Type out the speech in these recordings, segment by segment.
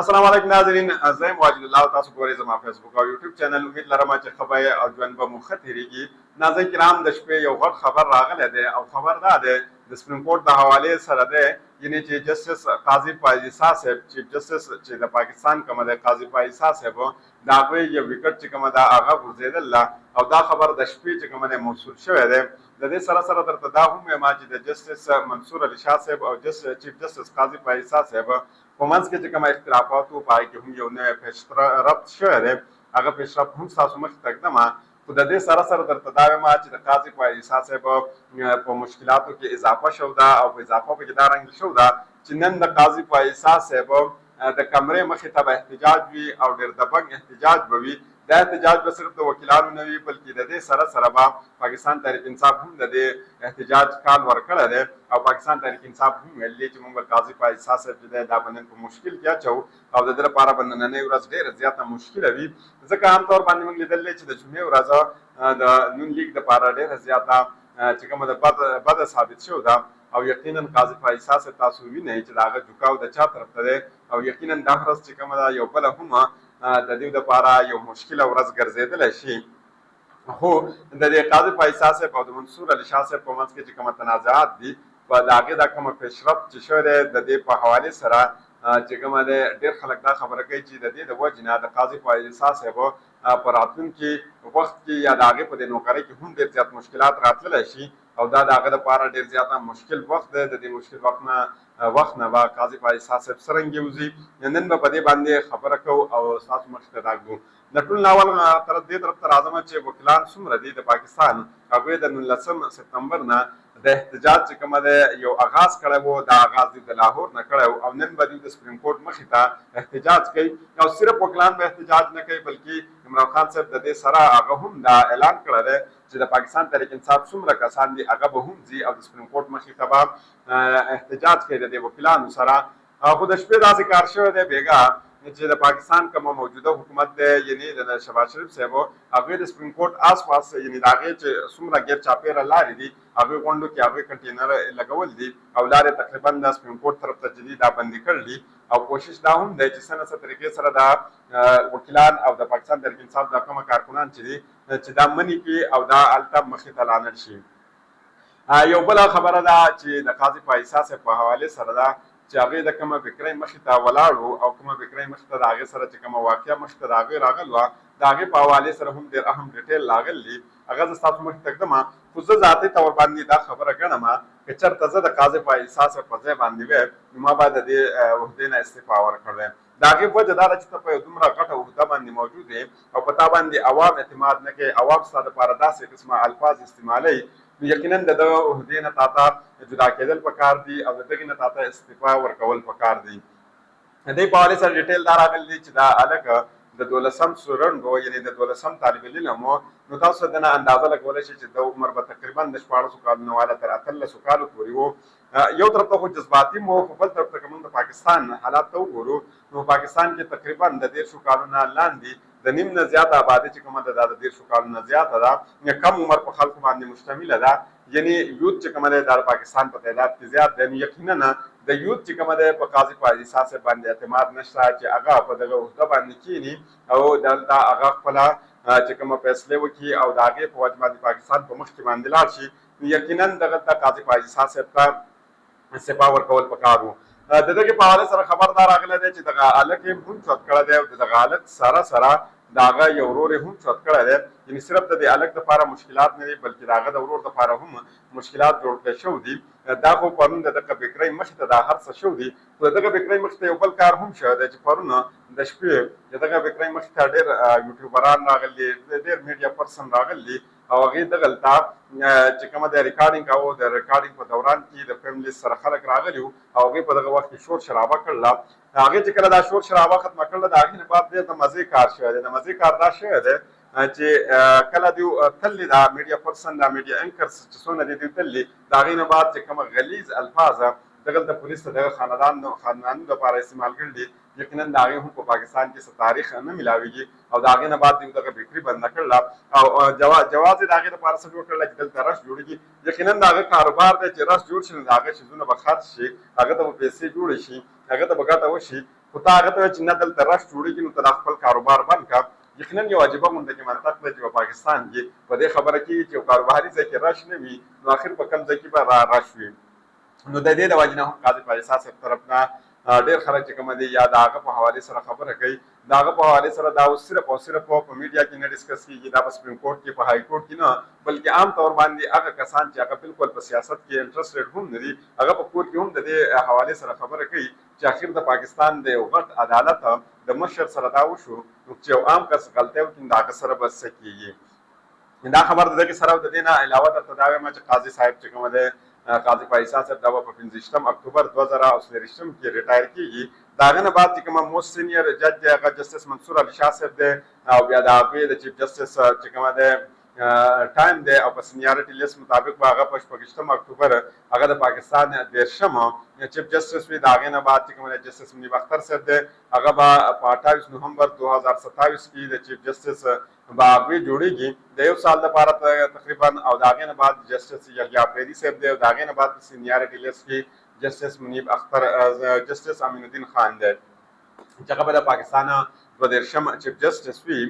السلام علیکم ناظرین، زه یم واجد الله، تاسو ګورئ زما فیسبوک او یوټیوب چینل. امید لرم چې ښه به او ژوند به مو ښه تېرېږي. ناظرین کرام، د شپې یو غټ خبر راغلی دی او خبر دا دی د سپریم کورټ د حوالې سره دی، یعنې چې جسټس قاضي پایزیسا صاحب، چیف جسټس چې د پاکستان کومه دی قاضي پایزیسا صاحب، د هغوی یو وکټ چې کومه ده هغه غورځېدله او دا خبر د شپې چې کومه دی موصول شوی دی. د دې سره سره درته دا هم وایم چې د جسټس منصور علي شاه صاحب او چیف جسټس قاضي پایزیسا صاحب په منځ کې چې کومه اختلافات وو په هغې کې هم یو نوی پیشرفت شوی دی. هغه پیشرفت هم ستاسو مخې ته ږدمه، خو د دې سره سره درته دا وایم چې د قاضي پایزیسا صاحب په مشکلاتو کې اضافه شو ده او په اضافه پکې دا رنګ شو ده چې نن د قاضي پایزیسا صاحب د کمرې مخې ته به احتجاج وي او ډېر دبنګ احتجاج به وي. دا احتجاج به صرف د وکیلانو نه وي، بلکې د دې سره سره به پاکستان تحریک انصاف هم د دې احتجاج کال ورکړی دی او پاکستان تحریک انصاف هم ویلي چې موږ به قاضي پایزیسا صاحب چې دی دا به نن په مشکل کې اچوو او د ده لپاره به نننۍ ورځ ډېره زیاته مشکله وي، ځکه عام طور باندې موږ لیدلی چې د جمعې ورځ د نون لیګ دپاره ډېره زیاته چې کومه د بده ثابت شوې ده او یقینا قاضي پایزیسا صاحب تاسو وینئ چې د هغه جوکاو د چا طرف ته دی او یقینا دا ورځ چې کومه ده یو بله هم د دوی دپاره یو مشکله ورځ ګرځېدلی شي. خو د دې قاضي پایزیسا صاحب او د منصور علي شاه صاحب په منځ کې چې کومه تنازعات دي په د هغې دا کومه پیشرفت چې شوی دی د دې په حوالې سره چې کومه دی ډېر خلک دا خبره کوي چې د دې د وجې نه د قاضي پایزیسا صاحب په راتلونکي وخت کې یا د هغې په دې نوکرۍ کې هم ډېر زیات مشکلات راتللی شي او دا د هغه دپاره ډېر زیاته مشکل وخت دی. د دې مشکل وخت نه به قاضي پایزیسا صاحب څرنګه وځي نن به په دې باندې خبره کوو او ستاسو مخې ته دا ږدو. د ټول ناول دې طرف ته راځم چې وکیلان څومره دي د پاکستان، هغوی د 19 سپتمبر نه د احتجاج چې کومه دی یو آغاز کړی و، دا آغاز دوی د لاهور نه کړی و او نن به دوی د سپریم کورټ مخې ته احتجاج کوي او صرف وکیلان به احتجاج نه کوي بلکې عمران خان صاحب د دې سره هغه هم دا اعلان کړی دی چې د پاکستان تحریک انصاف څومره کسان دي هغه به هم ځي او د سپریم کورټ مخې ته به احتجاج کوي د دې وکیلانو سره. خو د شپې داسې کار شوی دی بېګا چې د پاکستان کومه موجوده حکومت دی یعنې د شهباز شریف صاحب هغوی د سپریم کورټ آس پاس یعنې د هغې چې څومره ګیر چاپېره لارې دي هغوی غونډو کې هغوی کنټینر لګول دي او لارې تقریبا د سپریم کورټ طرف ته چې دي دا بندي کړل دي او کوشش دا هم دی چې څه نه څه طریقې سره دا وکیلان او د پاکستان تحریک انصاف دا کومه کارکنان چې دي چې دا منې کړي او دا هلته مخې ته لاړ شي. یو بله خبره ده چې د قاضي پایزیسا صاحب په حوالې سره ده چې هغې د کومه فکرۍ مخې ته ولاړ وو او کومه فکرۍ مخې ته د هغې سره چې کومه واقعه مخې ته د هغې راغل وه د هغې په حوالې سره هم ډېر اهم ډیټیل راغلی دي، هغه زه ستاسو مخې ته ږدم. خو زه ذاتي طور باندې دا خبره ګڼم که چېرته زه د قاضي پایزیسا صاحب په ځای باندې وی نو ما باید د دې عهدې نه استعفا ورکړی. د هغې وجه دا ده چې ته په یو دومره غټه عهده باندې موجود یې او په تا باندې عوام اعتماد نه کوي، عوام ستا دپاره داسې قسمه الفاظ استعمالوي نو یقینا د ده عهدې نه تا ته جدا کېدل پکار دي او د دغې نه تا ته استعفا ورکول پکار دي. د دې په حوالې سره ډیټیل دا راغلی دی چې دا هلک د 12 سټوډنټ و یعنې د 12 طالب علم و نو تاسو د نه اندازه لګولی شئ چې د عمر به تقریبا د 14 کالونو والا تر 18 کالو پورې و. یو طرف ته خو جذباتي مو خو بل طرف ته که موږ د پاکستان حالات ته وګورو نو پاکستان کې تقریبا د 13 کالو نه لاندې د نیم نه زیاته آبادي چې کومه ده دا د 13 کالو نه زیاته ده، کم عمر په خلکو باندې مشتمله ده، یعنې یوت چې کومه دی دا د پاکستان په تعداد کې زیات دی. نو یقینا د یوت چې کومه دی په قاضي پایزیسا صاحب باندې اعتماد نشته چې هغه په دغه عهده باندې کښېني او دلته هغه خپله چې کومه فیصلې وکړي او د هغې په وجه باندې پاکستان په مخ کې باندې لاړ شي نو یقینا دغلته قاضي پایزیسا صاحب ته استعفا ورکول پکار وو. د دغې په حوالې سره خبر دا راغلی دی چې دغه هلک یې هم چوت کړی دی او د دغه هلک سره سره د هغه یو ورور یې هم چوت کړی دی، یعنې صرف د دې هلک دپاره مشکلات نه دي بلکې د هغه د ورور دپاره هم مشکلات جوړ کړی شوي دي. دا خو پرون د دغه فکرۍ مخې ته دا هر څه شوي دي، خو د دغه فکرۍ مخې ته یو بل کار هم شوی دی چې پرون د شپې د دغه فکرۍ مخې ته ډېر یوټیوبران راغلي، ډېر میډیا پرسن راغلي او هغې دغلته چې کومه د ریکارډینګ کوو د ریکارډینګ په دوران کې د فیملي سره خلک راغلي وو او هغوی په دغه وخت کې شور شرابه کړله. هغې چې کله دا شور شرابه ختمه کړله د هغې نه بعد ډېر د مزې کار شوی دی. د مزې کار دا شوی دی چې کله دوی تللي دا میډیا پرسن دا میډیا انکرز چې څونه دي دوی تللي د هغې نه بعد چې کومه غلیظ الفاظ دغلته پولیس ته دغه خاندانونو دپاره استعمال کړي دي یقینا د هغې هم په پاکستان کې څه تاریخ نه میلاویږي او د هغې نه بعد دوی دغه فکري بنده کړله او جواز یې د هغې دپاره څه جوړ کړله چې دلته رش جوړېږي. یقینا د هغه کاروبار دی چې رش جوړ شي نو د هغه څیزونه به خرڅ شي، هغه ته به پیسې جوړې شي، هغه ته به ګټه وشي خو ته هغه ته چې نه دلته رش جوړېږي نو ته دا خپل کاروبار بند کړه. یقینا یو عجیبه غونډه کې منطق دی چې په پاکستان کې په دې خبره کېږي چې یو کاروباري ځای کې رش نه وي نو آخر په کوم ځای کې به رش وي. نو د دې د وجې نه هم قاضي فایز صاحب طرف نه ډېر خلک چې کوم دي یا د هغه په حوالې سره خبره کوي د هغه په حوالې سره دا اوس صرف او صرف په میډیا کې نه ډسکس کېږي دا په سپریم کورټ کې په های کورټ کې نه بلکې عام طور باندې هغه کسان چې هغه بالکل په سیاست کې انټرسټډ هم نه دي هغه په کورټ کې هم د دې حوالې سره خبره کوي چې اخر د پاکستان د یو غټ عدالت د مشر سره دا وشو چې یو عام کس غلطي وکړي د هغه سره به څه کېږي. دا خبر د دې سره د دې نه علاوه درته دا وایم چې قاضي صاحب چې کوم دی قاضي فایز صاحب دا په 15 اکتوبر 2023 کې ریټایر کیږي. دا غنه بعد چې کوم موست سینیئر جج دی هغه جسټس منصور علي شاه صاحب دی او بیا د هغې د چیف جسټس چې کوم دی ټایم دی او په سینیارټي لیست مطابق به هغه په 14 اکتوبر هغه د پاکستان 13 چیف جسټس وي. د هغې نه بعد چې کوم جسټس منیب اختر صاحب دی هغه به په 28 نومبر 2027 کې د چیف جسټس به هغوی جوړېږي د یو سال لپاره تقریبا او د هغې نه بعد جسټس یحیی اپریدي صاحب دی او د هغې نه بعد په سینیارټي لیست کې جسټس منیب اختر جسټس امین الدین خان دی چې هغه به د پاکستان 12 چیف جسټس وي.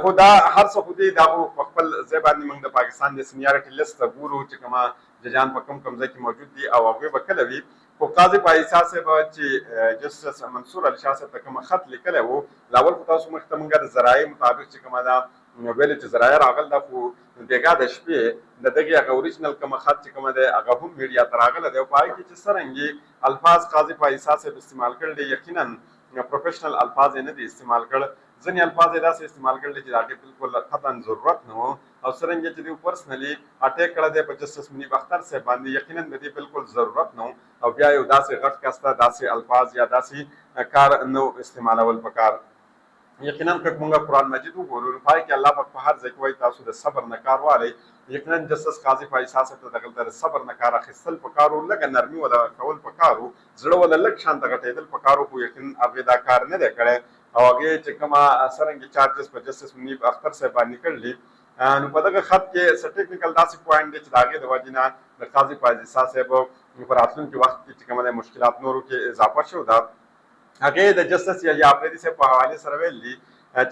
خو دا هر څه خو دی دا په خپل ځای باندې موږ د پاکستان د سینیارټي لیست ته ګورو چې کومه ججان په کوم ځای کې موجود دي او هغوی به کله وي. خو قاضي فایز صاحب چې جسټس منصور علي شاه صاحب ته کوم خط لیکلی و لاول خو تاسو مخکې ته موږ د ذرایع مطابق چې کومه ده ویلې چې ذرایع راغل دا خو بېګا د شپې د دغې هغه اوریجنل کوم خط چې کومه دی هغه هم میډیا ته راغلی دی او په هغې کې چې څرنګې الفاظ قاضي فایز صاحب استعمال کړل دي یقینا پروفیشنل الفاظ یې نه دي استعمال کړل. ځینې الفاظ یې داسې استعمال کړل چې د هغې بالکل قطعا ضرورت نه و او څرنګه چې دوی پرسنلي اټیک کړی دی په جسټس منیب اختر صاحب باندې یقینا د دې بالکل ضرورت نه و او بیا یو داسې غټ کس ته داسې الفاظ یا داسې کار نه استعمالول پکار. یقینا که موږ قرآن مجید وګورو نو په هغې کې الله پاک په هر ځای کې وایي تاسو د صبر نه کار واخلئ. یقینا جسټس قاضي فایز صاحب ته دغلته د صبر نه کار اخیستل پکار و لږه نرمي ولا کول پکار و زړه ولا لږ شانته غټېدل پکار و خو یقینا هغې دا کار نه دی کړی او هغې چې کومه څرنګې چارجز په جسټس منیب اختر صاحب باندې کړلي نو په دغه خط کې څه ټیکنیکل داسې پوینټ دی چې د هغې د وجې نه د قاضي فایز صاحب په راتلونکي وخت کې چې کومه دی مشکلات نورو کې اضافه شو ده. هغې د جسټس یحیی اپریدي صاحب په حوالې سره ویل دي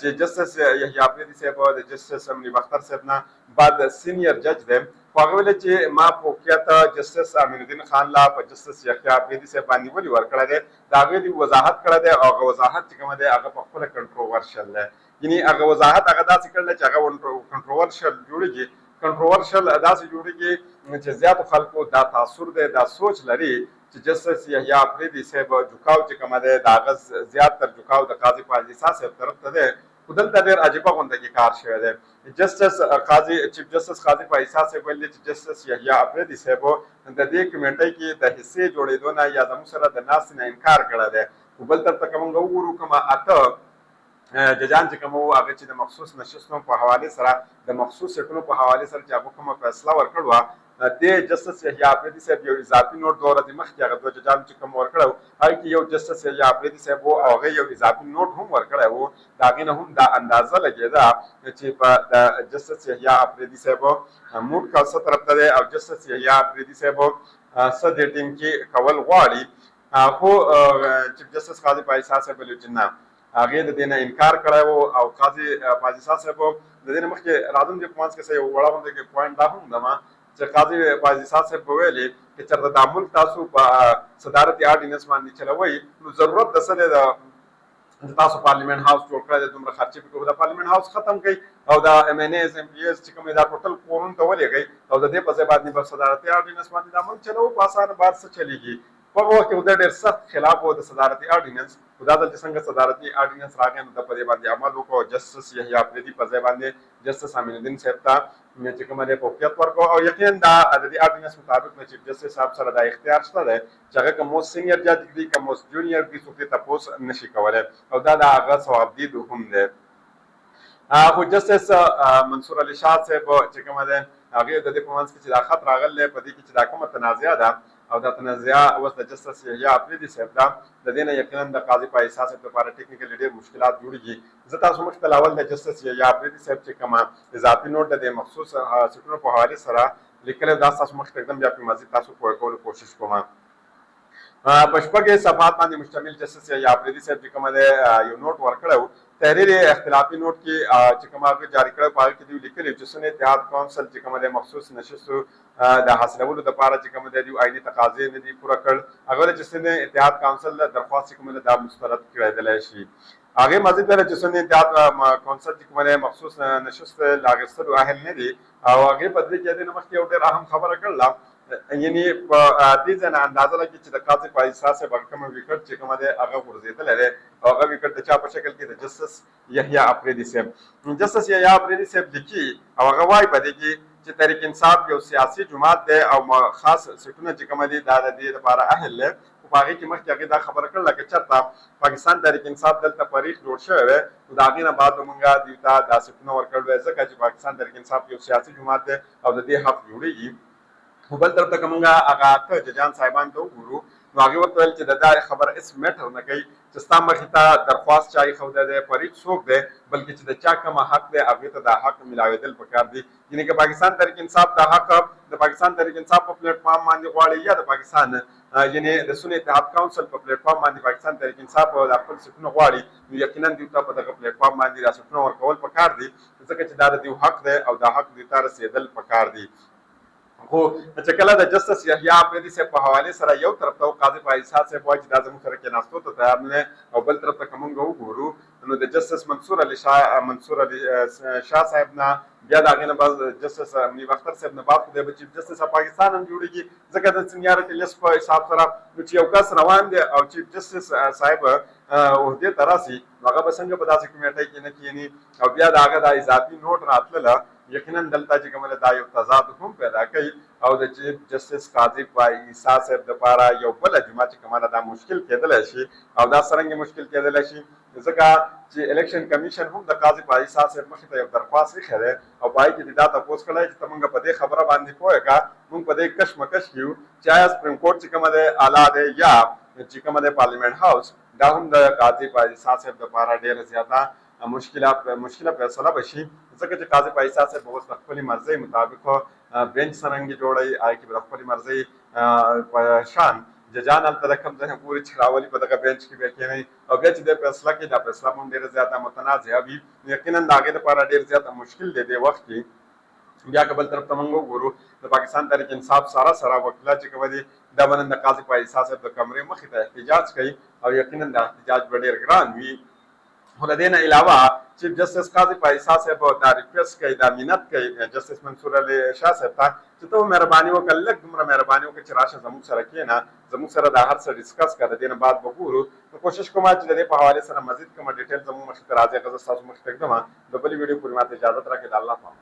چې جسټس یحیی اپریدي صاحب د جسټس منیب اختر صاحب نه بعد سینیئر جج دی خو هغه ویل چې ما فوقیت جسټس امین الدین خان لا په جسټس یحیی اپریدي صاحب باندې ولې ورکړی دی د هغې دوی وضاحت کړی دی او هغه وضاحت چې کومه دی هغه په خپله کنټروورشل دی یعنې هغه وضاحت هغه داسې کړی چې هغه کنټروورشل جوړېږي کنټروورشل داسې جوړېږي چې زیاتو خلکو دا تاثر دی دا سوچ لري چې جسټس یحیی اپریدي صاحب جوکاو چې کومه دی د هغه زیات تر جوکاو د قاضي فایز صاحب طرف ته دی خو دلته ډېر عجیبه غونډه کې کار شوی دی. چیف جسټس قاضي فایز صاحب ویل چې جسټس یحیی اپریدي صاحب د دې کمیټۍ کې د حصې جوړېدو نه یا زموږ سره د ناستې نه انکار کړی دی. خو بل طرف ته که موږ وګورو کومه 8 ججان چې کوم وو هغه چې د مخصوص نشستونو په حوالې سره د مخصوص سیټونو په حوالې سره چې هغو کومه فیصله ورکړې وه د جسټس یحیی اپریدي صاحب یو اضافي نوټ 2 ورځې مخکې هغه 2 ججانو چې کوم ورکړی و هغې کې یو جسټس یحیی اپریدي صاحب و او هغې یو اضافي نوټ هم ورکړی و د هغې نه هم دا اندازه لګېده چې په د جسټس یحیی اپریدي صاحب موډ کا څه طرف ته دی او جسټس یحیی اپریدي صاحب څه دې ټیم کې کول غواړي. خو چیف جسټس قاضي فایز صاحب ویلي چې نه هغې د دې نه انکار کړی و او قاضي فایز صاحب د دې نه مخکې راځم دې په منځ کې یو وړه غونډه کې پوینټ دا هم ده چې قاضي فایز صاحب به ویلي چې چېرته دا ملک تاسو په صدارتي آرډیننس باندې چلوئ نو ضرورت د څه دی د تاسو پارلیمنت هاوس جوړ کړی دی دومره خرچې پکې د پارلیمنت هاوس ختم کړئ او د ایم این ایز ایم پي ایز چې کوم دا ټوټل کورونو ته ولېږئ او د دې په ځای باندې به صدارتي آرډیننس باندې دا ملک چلوو په اسانه بار څه چلېږي. په هغه وخت کې خو ډېر سخت خلاف و د صدارتي آرډیننس خو دا ځل چې څنګه صدارتي آرډیننس راغی نو ده په دې باندې عمل وکړو جسټس یحیی اپریدي په ځای باندې جسټس امین الدین صاحب ته چې کومه دی فوقیت ورکړو او یقینا دا د دې آرډیننس مطابق د چیف جسټس صاحب سره دا اختیار شته دی چې هغه که موست سینیئر جج دي که موست جونیئر دي څوک یې تپوس نشي کولی او دا د هغه ثوابدید هم دی. خو جسټس منصور علي شاه صاحب چې کومه دی هغې د دې په منځ کې چې دا خط راغلی په دې کې چې دا کومه تنازعه ده او دا تنازعه اوس د جسټس یحیی اپریدي صاحب ده د دې نه یقینا د قاضي فایز صاحب لپاره ټیکنیکلی ډېر مشکلات جوړېږي. زه تاسو مخکې ته اول د جسټس یحیی اپریدي صاحب چې کومه اضافي نوټ د مخصوص سیټونو په حوالې سره لیکلی دا ستاسو مخکې ته ږدم بیا پرې مزید تاسو پوه کولو کوشش کوم. په شپږ صفحات باندې مشتمل جسټس یحیی آفریدي صاحب چې کوم دی یو نوټ ورکړی و تحریر اختلافي نوټ کې چې کوم هغه جاری کړی په هغه کې دوی لیکلي چې سن اتحاد کونسل چې کوم دی مخصوص نشستو د حاصلولو دپاره چې کوم دی دوی عیني تقاضې نه دي پوره کړ هغه چې سن اتحاد کونسل درخواست چې کوم دی دا مسترد کړی شي هغه مزید دا چې سن اتحاد کونسل چې کوم دی مخصوص نشست لاغستلو اهل نه دي او هغه په دې کې د مخکې یو ډېر اهم خبره کړله یعنی په دې ځنه اندازه لګي چې د قاضي په اساس به کوم وکټ چې کوم دی هغه ورزيدل لري او هغه وکټ د چا په شکل کې د جسټس یحیی آفریدي صاحب جسټس یحیی آفریدي صاحب لیکي او هغه وايي په دې کې چې تحریک انصاف یو سیاسي جماعت دی او خاص سټونه چې کوم دي دا د دې لپاره اهل له په هغه کې مخکې هغه دا خبره کړله چې چېرته پاکستان تحریک انصاف دلته پریخ جوړ شوی وی نو د هغې نه بعد مونږ دوی ته دا سټونه ورکړل وی ځکه چې پاکستان تحریک انصاف یو سیاسي جماعت دی او د دې حق جوړېږي خو بل طرف ته که مونږ هغه اته ججان صاحبان ته وګورو نو هغې ورته ویل چې د دا خبره هېڅ میټر نه کوي چې ستا مخې ته درخواست چا ایښودی دی فریق څوک دی بلکې چې د چا کومه حق دی هغې ته دا حق ملاوېدل پکار دي یعنې که پاکستان تحریک انصاف دا حق د پاکستان تحریک انصاف په پلیټ فارم باندې غواړي یا د پاکستان یعنې د سن اتحاد کونسل په پلیټ فارم باندې پاکستان تحریک انصاف د خپل سټونه غواړي نو یقینا دوی ته په دغه پلیټ فارم باندې دا سټونه ورکول پکار دي ځکه چې دا د دوی حق دی او دا حق دوی ته رسېدل پکار دي خو چې کله د جسټس یحیی آفریدي صاحب په حوالې سره یو طرف ته قاضي فایصل صاحب وایي چې دا زموږ سره کېناستو ته تیار نه دی او بل طرف ته که مونږ وګورو نو د جسټس منصور علي شاه صاحب نه بیا د هغې نه بعد جسټس منیب اختر صاحب نه بعد خدای به چیف جسټس اف پاکستان هم جوړېږي ځکه د سینیارټي لیست په حساب سره نو چې یو کس روان دی او چیف جسټس صاحب عهدې ته راسي نو هغه به څنګه په داسې کمیټۍ کې نه کښېني او بیا د هغه دا اضافي نوټ راتلله یقینا دلته چې کومه دا یو تضاد هم پیدا کوي او د چیف جسټس قاضي فایصل صاحب دپاره یو بله جمعه چې کومه دا مشکل کېدلی شي او دا څرنګې مشکل کېدلی شي ځکه چې الیکشن کمیشن هم د قاضي فایصل صاحب مخې ته یو درخواست ایښی دی او په هغې کې دې دا تپوس کړی چې ته مونږ په دې خبره باندې پوه کړه مونږ په دې کشمکش کې یو چې آیا سپریم کورټ چې کومه دی اعلی دی یا چې کومه دی پارلیمنټ هاوس دا هم د قاضي فایصل صاحب دپاره ډېره زیاته مشکله فیصله بشي ځکه چې قاضي فایصل صاحب اوس د خپلې مرضۍ مطابق بینچ څرنګې جوړوي هغې کې به د خپلې مرضۍ په شان ججان هلته د کوم ځای پورې چې راولي په دغه بینچ کې بیا کښېنوي او بیا چې دی فیصله کوي دا فیصله هم ډېره زیاته متنازعه وي یقینا د هغې لپاره ډېر زیاته مشکل دی دې وخت کې بیا که بل طرف ته موږ وګورو د پاکستان تحریک انصاف سره وکیلان چې کوم دي دا به نن د قاضي فایصل صاحب د کمرې مخې ته احتجاج کوي او یقینا دا احتجاج به ډېر ګران وي خو له دې نه علاوه چیف جسټس قاضي فایصل صاحب دا ریکویسټ کوي دا منت کوي جسټس منصور علي شاه صاحب ته چې ته مهرباني وکړه لږ دومره مهرباني وکړه چې راشه زموږ سره کښېنه زموږ سره دا هر څه ډسکس کړه د دې نه بعد به ګورو نو کوشش کوم چې د دې په حوالې سره مزید کومه ډیټیل زموږ مخې ته راځي هغه زه ستاسو مخې ته ږدم د بلې ویډیو پورې ماته اجازت راکړئ د الله په امان